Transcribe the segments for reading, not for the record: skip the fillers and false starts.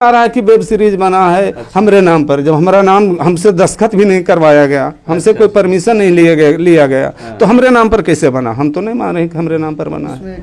आ रहा है कि वेब सीरीज बना है हमरे नाम पर, जब हमारा नाम हमसे दस्तखत भी नहीं करवाया गया, हमसे कोई परमिशन नहीं लिया गया तो हमरे नाम पर कैसे बना? हम तो नहीं मान रहे कि हमरे नाम पर बना है।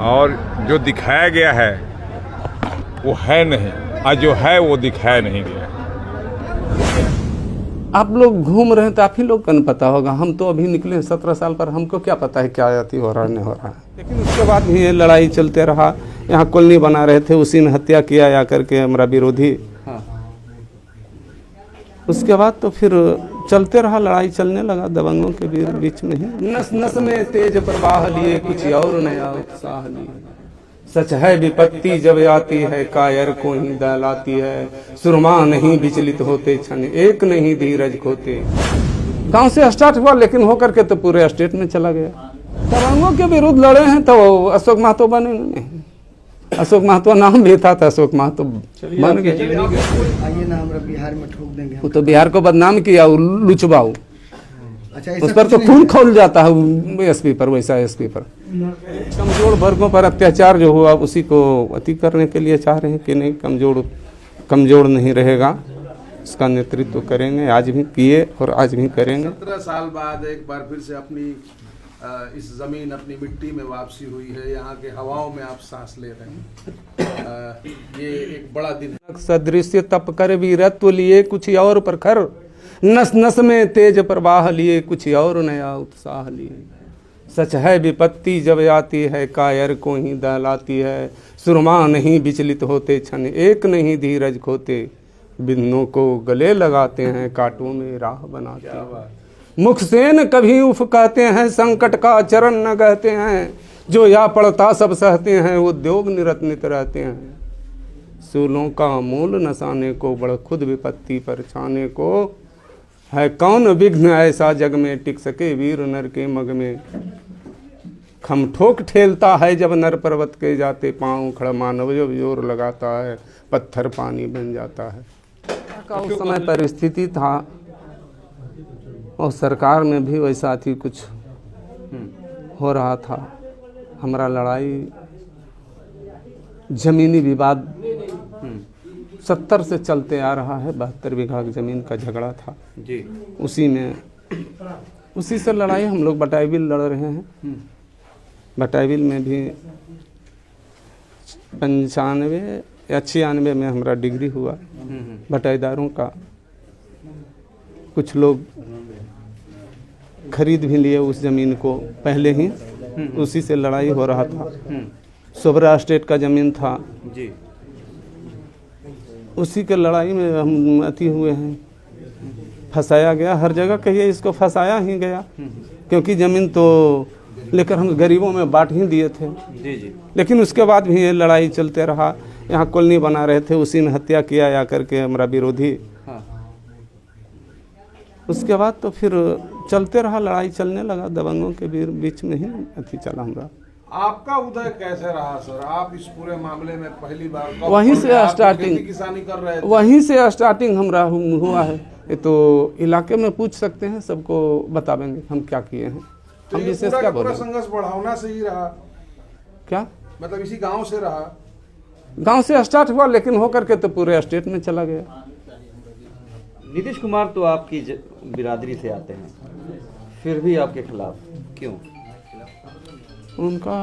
और जो दिखाया गया है वो है नहीं, और जो है वो दिखाया नहीं गया। आप लोग घूम रहे हैं तो आप ही लोग को पता होगा, हम तो अभी निकले 17 साल पर, हमको क्या पता है क्या जाती हो रहा है नहीं हो रहा है। लेकिन उसके बाद भी ये लड़ाई चलते रहा। यहाँ कॉलोनी बना रहे थे, उसी में हत्या किया या करके हमारा विरोधी। उसके बाद तो फिर चलते रहा, लड़ाई चलने लगा दबंगों के बीच में ही। नस नस में तेज प्रवाह लिए कुछ और नया उत्साह लिए। सच है विपत्ति जब आती है, कायर को ही दहलाती है। सुरमा नहीं विचलित होते, क्षण एक नहीं धीरज खोते। गांव से स्टार्ट हुआ लेकिन होकर के तो पूरे स्टेट में चला गया। दबंगों के विरुद्ध लड़े हैं तो अशोक महतो बने नहीं। अशोक महतो नाम भी था तो अशोक महतो बन गए। आइए ना हमरा बिहार में ठोक देंगे। वो तो बिहार को बदनाम किया, लुचबाऊ। अच्छा, उस पर तो खून खौल जाता है एसपी पर, वैसा एसपी पर। कमजोर वर्गों पर अत्याचार जो हुआ उसी को अति करने के लिए चाह रहे हैं कि नहीं, कमजोर नहीं रहेगा, इसका नेतृत्व करेंगे। आज भी किए और आज भी करेंगे। 17 साल बाद एक बार फिर से अपनी इस जमीन, अपनी मिट्टी में वापसी हुई है। यहाँ के हवाओं में आप सांस ले रहे हैं। ये एक बड़ा दिन है। सदृश्य तप कर वीरत्व लिए कुछ और प्रखर, नस नस में तेज प्रवाह लिए कुछ और नया उत्साह लिए। सच है विपत्ति जब आती है, कायर को ही दहलाती है। सुरमा नहीं विचलित होते, क्षण एक नहीं धीरज खोते। बिन्नों को गले लगाते हैं, कांटों में राह बनाते हैं। मुख से न कभी उफ कहते हैं, संकट का चरण न कहते हैं। जो या पड़ता सब सहते हैं, उद्योग निरतनित रहते हैं। सूलों का मूल नसाने को, बड़ खुद विपत्ति पर छाने को। है कौन विघ्न ऐसा जग में, टिक सके वीर नर के मग में। खम ठोक ठेलता है जब नर पर्वत के जाते पाँव। खड़ा मानव जब जोर लगाता है, पत्थर पानी बन जाता है। का उस समय परिस्थिति था और सरकार में भी वैसा थी, कुछ हो रहा था। हमारा लड़ाई जमीनी विवाद 70 से चलते आ रहा है। 72 बीघा जमीन का झगड़ा था जी। उसी से लड़ाई हम लोग बटाईविल लड़ रहे हैं। बटाईविल में भी 95 या 96 में हमारा डिग्री हुआ बटाईदारों का। कुछ लोग खरीद भी लिए उस ज़मीन को पहले ही, उसी से लड़ाई हो रहा था। सोबरा स्टेट का ज़मीन था जी, उसी के लड़ाई में हम अति हुए हैं। फंसाया गया, हर जगह कहिए इसको फंसाया ही गया, क्योंकि ज़मीन तो लेकर हम गरीबों में बांट ही दिए थे जी। लेकिन उसके बाद भी ये लड़ाई चलते रहा। यहाँ कॉलोनी बना रहे थे, उसी में हत्या किया या करके हमारा विरोधी। उसके बाद तो फिर चलते रहा, लड़ाई चलने लगा दबंगों के बीच में ही अति चला हमारा। आपका उदय कैसे रहा सर? आप इस पूरे मामले में पहली बार वहीं से स्टार्टिंग, किसानी कर रहे थे? वहीं से स्टार्टिंग हमारा हुआ है। ये तो इलाके में पूछ सकते हैं, सबको बतावेंगे हम क्या किए हैं। तो हम विशेष क्या बोले? संघर्ष बढ़ावना से ही रहा क्या, मतलब इसी गांव से रहा? गांव से स्टार्ट हुआ लेकिन होकर के तो पूरे स्टेट में चला गया। नीतीश कुमार तो आपकी बिरादरी से आते हैं, फिर भी आपके खिलाफ क्यों? उनका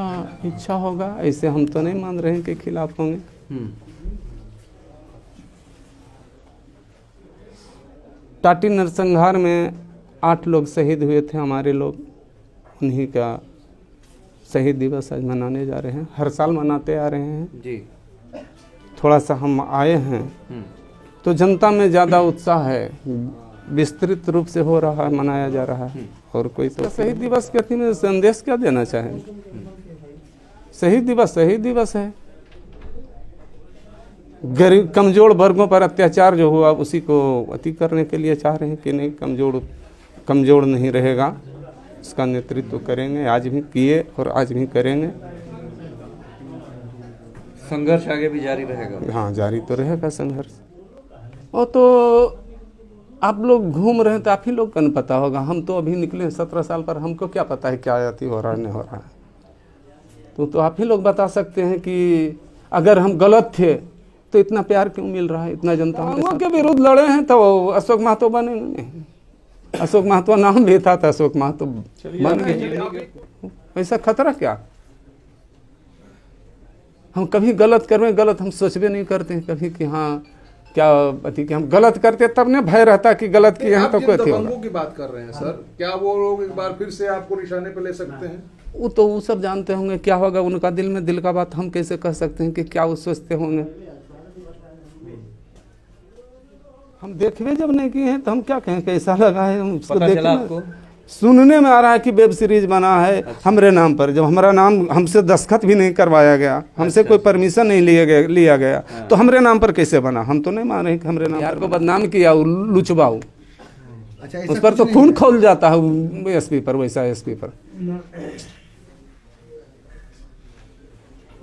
इच्छा होगा, ऐसे हम तो नहीं मान रहे हैं कि खिलाफ होंगे। टाटी नरसंहार में 8 लोग शहीद हुए थे हमारे लोग, उन्हीं का शहीद दिवस आज मनाने जा रहे हैं। हर साल मनाते आ रहे हैं जी। थोड़ा सा हम आए हैं तो जनता में ज़्यादा उत्साह है, विस्तृत रूप से हो रहा है, मनाया जा रहा है। और कोई तो शहीद दिवस के में संदेश क्या देना चाहेंगे? शहीद दिवस है। गरीब कमजोर वर्गों पर अत्याचार जो हुआ उसी को अति करने के लिए चाह रहे हैं कि नहीं, कमजोर नहीं रहेगा, इसका नेतृत्व करेंगे। आज भी किए और आज भी करेंगे। संघर्ष आगे भी जारी रहेगा? हाँ, जारी तो रहेगा संघर्ष। वो तो आप लोग घूम रहे हैं तो आप ही लोग को पता होगा, हम तो अभी निकले 17 साल पर, हमको क्या पता है क्या जाती हो रहा है नहीं हो रहा है। तो आप ही लोग बता सकते हैं कि अगर हम गलत थे तो इतना प्यार क्यों मिल रहा है इतना जनता के विरुद्ध लड़े हैं तो अशोक महतो बनेंगे नहीं। अशोक महतो नाम भी था तो अशोक महतो बन गए। ऐसा खतरा क्या? हम कभी गलत कर रहे हैं, गलत हम सोचबे नहीं करते हैं कभी कि हाँ क्या अति कि हम गलत करते तब ने भय रहता कि गलत किए हैं तो कोई दबंगों की बात कर रहे हैं सर, क्या वो लोग एक बार फिर से आपको निशाने पे ले सकते हैं? वो तो वो सब जानते होंगे क्या होगा उनका दिल में, दिल का बात हम कैसे कह सकते हैं कि क्या वो सोचते होंगे। हम देखवे जब नहीं किए हैं तो हम क्या कहें कैसा लगा है। हम उसको आपको सुनने में आ रहा है कि वेब सीरीज बना है हमरे नाम पर, जब हमारा नाम हमसे दस्तखत भी नहीं करवाया गया, हमसे कोई परमिशन नहीं लिया गया तो हमरे नाम पर कैसे बना? हम तो नहीं मान रहे कि हमरे नाम यार को बदनाम किया लुचबाऊ। अच्छा, उस पर तो खून खौल जाता है एसपी पर, वैसा एसपी पर।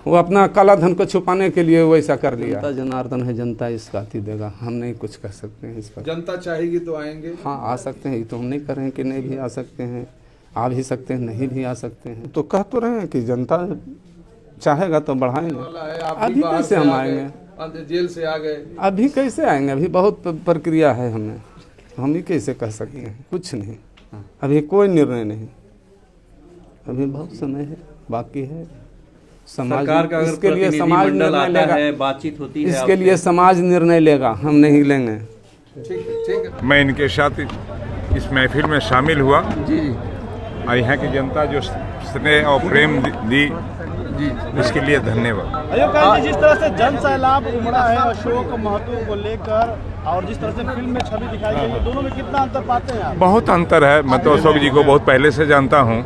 वो अपना काला धन को छुपाने के लिए वैसा कर लिया। जनता जनार्दन है, जनता इसका अति देगा, हम नहीं कुछ कर सकते हैं इस पर। जनता चाहेगी तो आएंगे। हाँ आ सकते हैं, ये तो हम नहीं कर रहे हैं कि नहीं भी आ सकते हैं, आ भी सकते हैं, नहीं भी आ सकते हैं। तो कह तो रहे हैं कि जनता चाहेगा तो बढ़ाएंगे। अभी कैसे हम आएंगे? जेल से आ गए, अभी कैसे आएंगे? अभी बहुत प्रक्रिया है हमें, हम ही कैसे कह सकते हैं? कुछ नहीं, अभी कोई निर्णय नहीं, अभी बहुत समय है बाकी है। समाज सरकार का इसके लिए समाज निर्णय लेगा, बातचीत होती है इसके लिए समाज निर्णय लेगा, हम नहीं लेंगे। ठीक है। मैं इनके साथ इस महफिल में शामिल हुआ और यहाँ की जनता जो स्नेह और प्रेम दी इसके लिए धन्यवाद। अयोध्या जी, जिस तरह से जन सैलाब उमड़ा है अशोक महतो को लेकर और जिस तरह से फिल्म में छवि दिखाई गई है, दोनों में कितना अंतर पाते हैं आप? बहुत अंतर है। मैं तो अशोक जी को बहुत पहले से जानता हूँ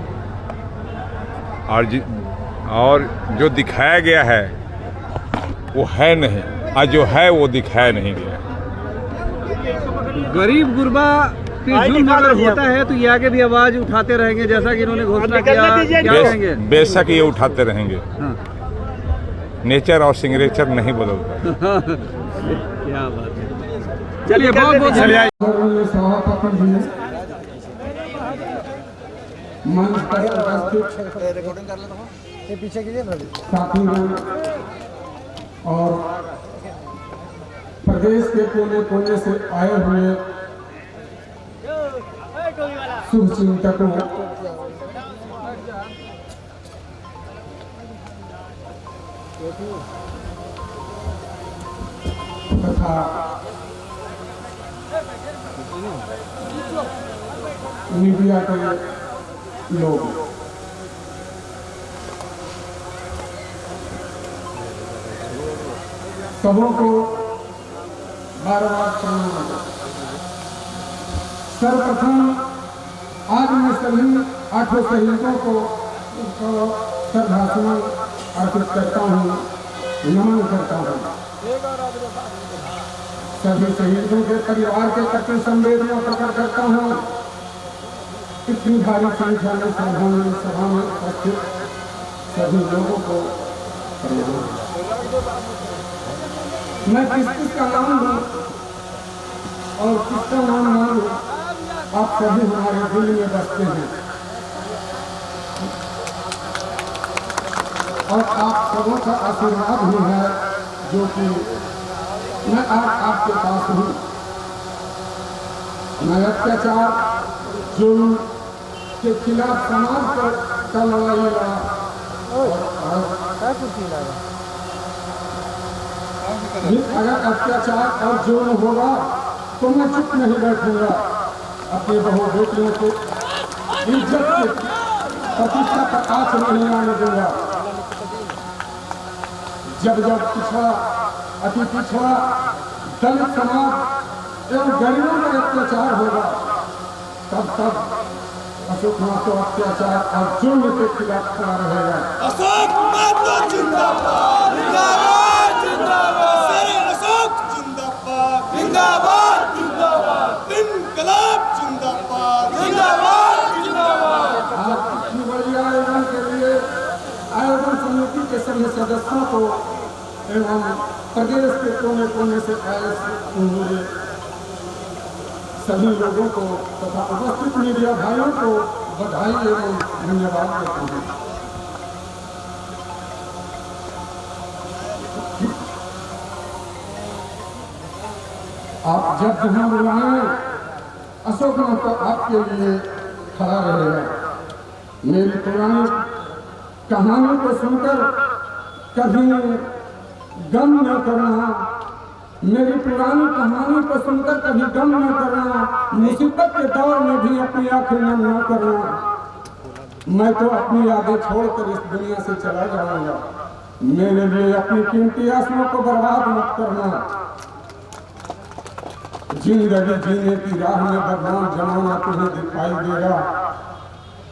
और जो दिखाया गया है वो है नहीं, और जो है वो दिखाया नहीं गया। गरीब गुरबा अगर होता है तो ये आगे भी आवाज उठाते रहेंगे जैसा कि इन्होंने घोषणा किया, क्या कहेंगे? बेशक ये उठाते रहेंगे। नेचर और सिग्नेचर नहीं बदलता। क्या बात है। चलिए बहुत बहुत धन्यवाद। पीछे कीजिए साथीगण और प्रदेश के कोने कोने से आए हुए शुभ चिंतकों, तथा मीडिया के लोग, सबों को बार बार प्रणाम। सर्वप्रथम आज मैं सभी 8 शहीदों को श्रद्धासुमन अर्पित करता हूँ, नमन करता हूँ। सभी शहीदों के परिवार के प्रति संवेदना प्रकट करता हूँ। इतनी भारी संख्या में सभा में उपस्थित सभी लोगों को प्रणाम। मैं किसका नाम लूं और किसका नाम ना लूं, आप सभी हमारे दिल में बसते हैं और आप सबों का आशीर्वाद भी है जो कि मैं आज आपके पास हूँ। मैं अत्याचार जुल्म के खिलाफ समाज का लड़ाई लड़ा अगर अत्याचार और जुल्म होगा तो मैं चुप नहीं बैठूंगा। अपने बहु बेटियों को इज्जत के प्रतिष्ठा पर आंच नहीं आने दूंगा। जब जब पिछड़ा अति पिछड़ा दलित समाज एवं गरीबों पर अत्याचार होगा तब तब अशोक महतो अत्याचार और जुल्म के खिलाफ खड़ा रहेगा। अशोक महतो जिंदाबाद, जिंदाबाद, जिंदाबाद, अशोक जिंदाबाद, जिंदाबाद, जिंदाबाद, इनकलाब जिंदाबाद, जिंदाबाद, जिंदाबाद। आज इतनी बड़ी आयोजन के लिए आयोजन समिति के सभी सदस्यों को एवं प्रदेश के कोने कोने से आए हुए सभी लोगों को तथा उपस्थित मीडिया भाइयों को बधाई एवं धन्यवाद देता हूँ। आप जब जहाँ बुलाएं अशोक महतो आपके लिए खड़ा रहेगा। मेरी पुरानी कहानी को सुनकर कभी गम न करना, मेरी पुरानी कहानी को सुनकर कभी गम न करना, मुसीबत के दौर में भी अपनी आंखें नम न करना। मैं तो अपनी यादें छोड़कर इस दुनिया से चला जाऊंगा, मेरे लिए अपनी कीमती आंसुओं को बर्बाद मत करना। जिंदगी जीने की राह में बदनाम जमाना तुम्हें दिखाई देगा,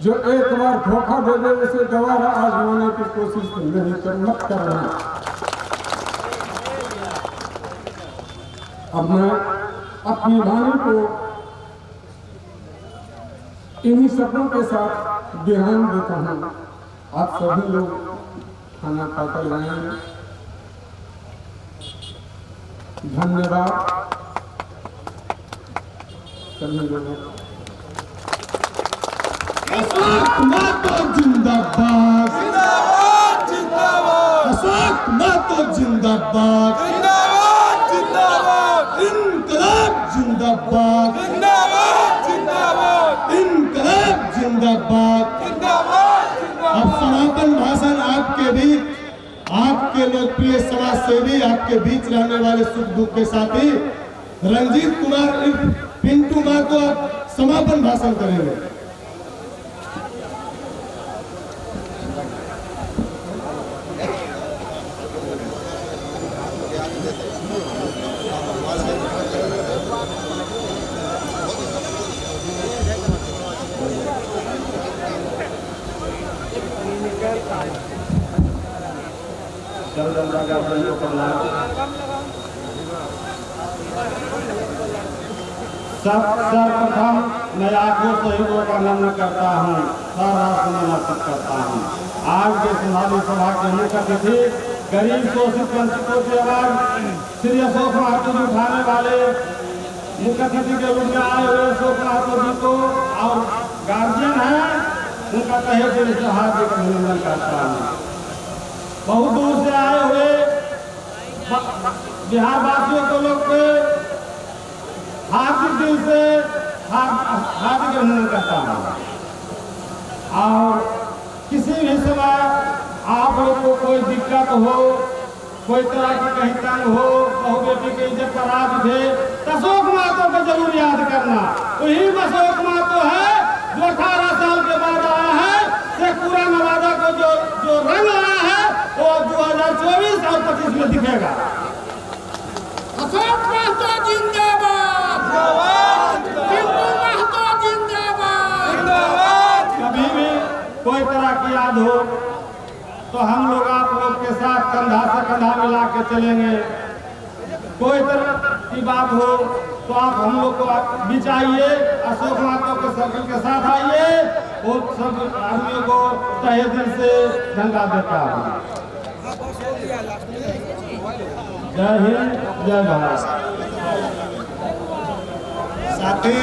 जो एक बार धोखा दे दे उसे दोबारा आजमाने की कोशिश नहीं मत करना। अब मैं अपनी वाणी को इन्हीं शब्दों के साथ विराम देता हूँ। आप सभी लोग खाना खाकर जाएंगे। धन्यवाद सभी लोगों को। अशोक महतो जिंदाबाद, जिंदाबाद, जिंदाबाद। अशोक महतो जिंदाबाद, जिंदाबाद, जिंदाबाद। इनकलाब जिंदाबाद, जिंदाबाद, जिंदाबाद। इनकलाब जिंदाबाद, जिंदाबाद, जिंदाबाद। अब समापन भाषण आपके बीच आपके लोकप्रिय समाज सेवी, आपके बीच रहने वाले सुख दुख के साथी रंजीत कुमार पिंटू महतो आप समापन भाषण करेंगे। सर्वप्रथम मैं आपको शहीदों का नमन करता हूँ, राष्ट्र नमस्कार करता हूँ। आज के संभाली सभा के मुख्य अतिथि गरीब शोषित वंचितों की आवाज श्री अशोक महतो जी उठाने वाले मुख्य अतिथि के रूप में आए हुए अशोक महतो जी को और गार्जियन है उनका तहे दिल से हार्दिक अभिनंदन करता हूँ। बहुत दूर से आए हुए बिहार वासियों को लोग के हार्दिक दिल से हार्दिक अभिनंदन करता हूँ। और किसी भी समय आप लोग को कोई दिक्कत हो, कोई तरह की कहीं तंग हो, बहू बेटी के इज्जत पर हाथ उठे, अशोक महतो को जरूर याद करना। वही अशोक महतो है जो 18 साल के बाद आया है, शेखपुरा नवादा को जो रंग आया है वो 2024 और 25 में दिखेगा। अशोक महतो जिंदाबाद, जिंदाबाद। पिंटू महतो जिंदाबाद, जिंदाबाद। कभी भी कोई तरह की याद हो तो हम लोग आप लोग के साथ कंधा से कंधा मिला के चलेंगे। कोई तरह की बात हो तो आप हम लोग को बीच आइए, अशोक महतो के सर्कल के साथ आइए और सब आदमियों को तहे दिल से धन्यवाद देता हूँ। जय हिंद, जय भारत। साथी